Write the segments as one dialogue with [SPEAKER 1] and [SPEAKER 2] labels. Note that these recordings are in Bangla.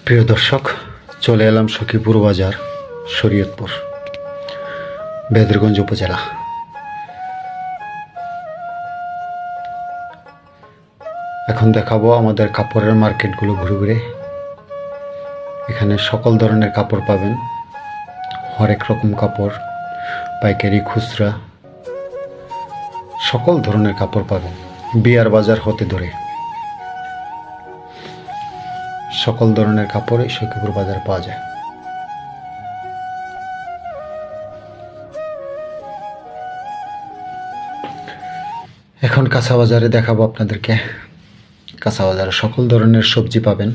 [SPEAKER 1] প্রিয় দর্শক, চলে এলাম সখীপুর বাজার, শরীয়তপুর, বেদরগঞ্জ উপজেলা। এখন দেখাবো আমাদের কাপড়ের মার্কেটগুলো ঘুরে ঘুরে। এখানে সকল ধরনের কাপড় পাবেন, হরেক রকম কাপড়, পাইকারি, খুচরা, সকল ধরনের কাপড় পাবেন। বিয়ার বাজার হতে ধরে সকল ধরনের কাপড়ই সখীপুর বাজারে পাওয়া যায়। এখন কাঁচা বাজারে দেখাবো আপনাদেরকে। কাঁচা বাজারে সকল ধরনের সবজি পাবেন।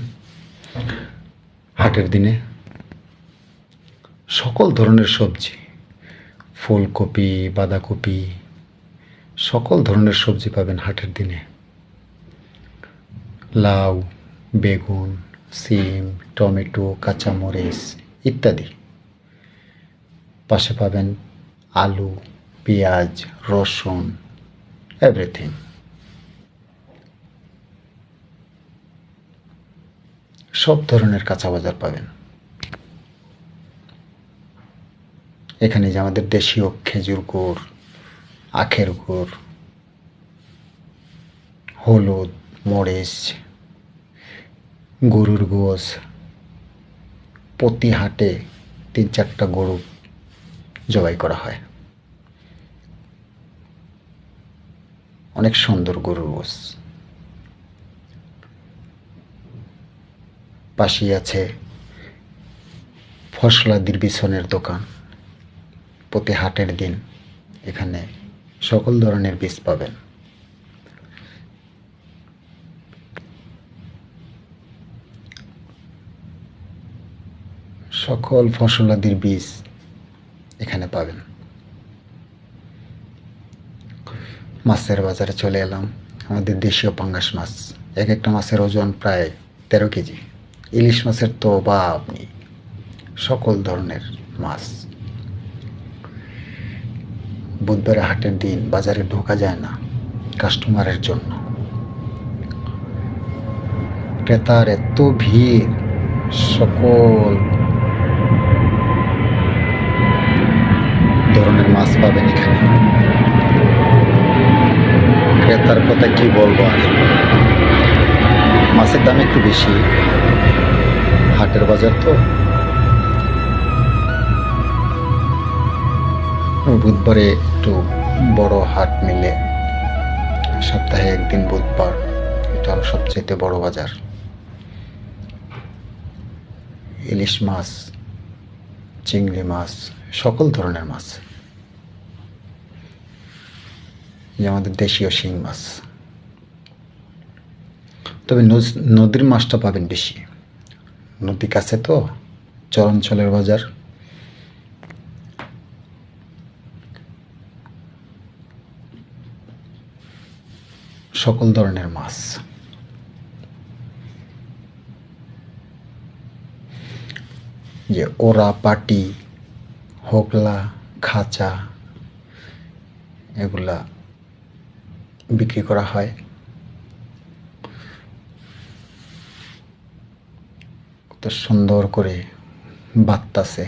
[SPEAKER 1] হাটের দিনে সকল ধরনের সবজি, ফুলকপি, বাঁধাকপি, সকল ধরনের সবজি পাবেন হাটের দিনে। লাউ, বেগুন, সিম, টমেটো, কাঁচামরিচ ইত্যাদি। পাশে পাবেন আলু, পেঁয়াজ, রসুন, এভরিথিং। সব ধরনের কাঁচা বাজার পাবেন এখানে। যে আমাদের দেশীয় খেজুর গুড়, আখের গুড়, হলুদ, মরিচ, গরুর গোশ, প্রতি হাটে 3-4টা গরু জবাই করা হয়। অনেক সুন্দর গরুর গোশ। পাশেই আছে ফসলাদির বিছনের দোকান। প্রতি হাটের দিন এখানে সকল ধরনের বীজ পাবেন। সকল ফসলাদির বীজ এখানে পাবেন। মাছের বাজারে চলে এলাম। আমাদের দেশীয় পাঙ্গাস মাছ, এক একটা মাছের ওজন প্রায় 13 কেজি। ইলিশ মাছের তো অভাব নেই, সকল ধরনের মাছ। বুধবারে হাটের দিন বাজারে ঢোকা যায় না কাস্টমারের জন্য। ক্রেতার এত ভিড়, সকল ধরনের মাছ পাবেন এখানে। ক্রেতার কথা কি বলবো আর। মাছের দাম একটু বেশি, হাটের বাজার তো। বুধবারে একটু বড় হাট মিলে, সপ্তাহে একদিন বুধবার, এটা হলো সবচেয়ে বড় বাজার। ইলিশ মাছ, চিংড়ি মাছ, সকল ধরনের মাছ। যে আমাদের দেশীয় শিং মাছ। তবে নদীর মাছটা পাবেন বেশি, নদী কাছে তো, চরাঞ্চলের বাজার। সকল ধরনের মাছ। যে ওরা, পাটি, হোগলা, খাঁচা, এগুলা বিক্রি করা হয়। কত সুন্দর করে বাত্তাছে।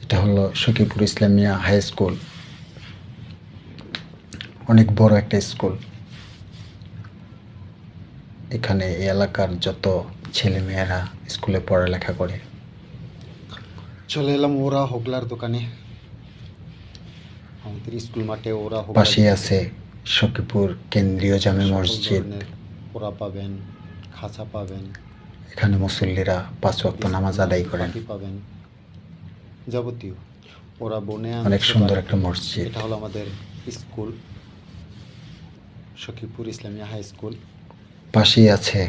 [SPEAKER 1] এটা হলো সখীপুর ইসলামিয়া হাই স্কুল, অনেক বড় একটা স্কুল। এখানে এই এলাকার যত ছেলে মেয়েরা স্কুলে পড়ালেখা করে। চলে এলাম ওরা হোগলার দোকানে। আমাদের স্কুল মাঠে ওরা পাশে আছে সখীপুর কেন্দ্রীয় জামে মসজিদ। ওরা পাবেন, খাঁচা পাবেন। এখানে মুসল্লিরা 5 ওয়াক্ত নামাজ আদায় করেন। পাবেন যাবতীয় ওরা বনে। অনেক সুন্দর একটা মসজিদ। এটা হলো আমাদের school, Sakhipur Islamia high school. পাশেই আছে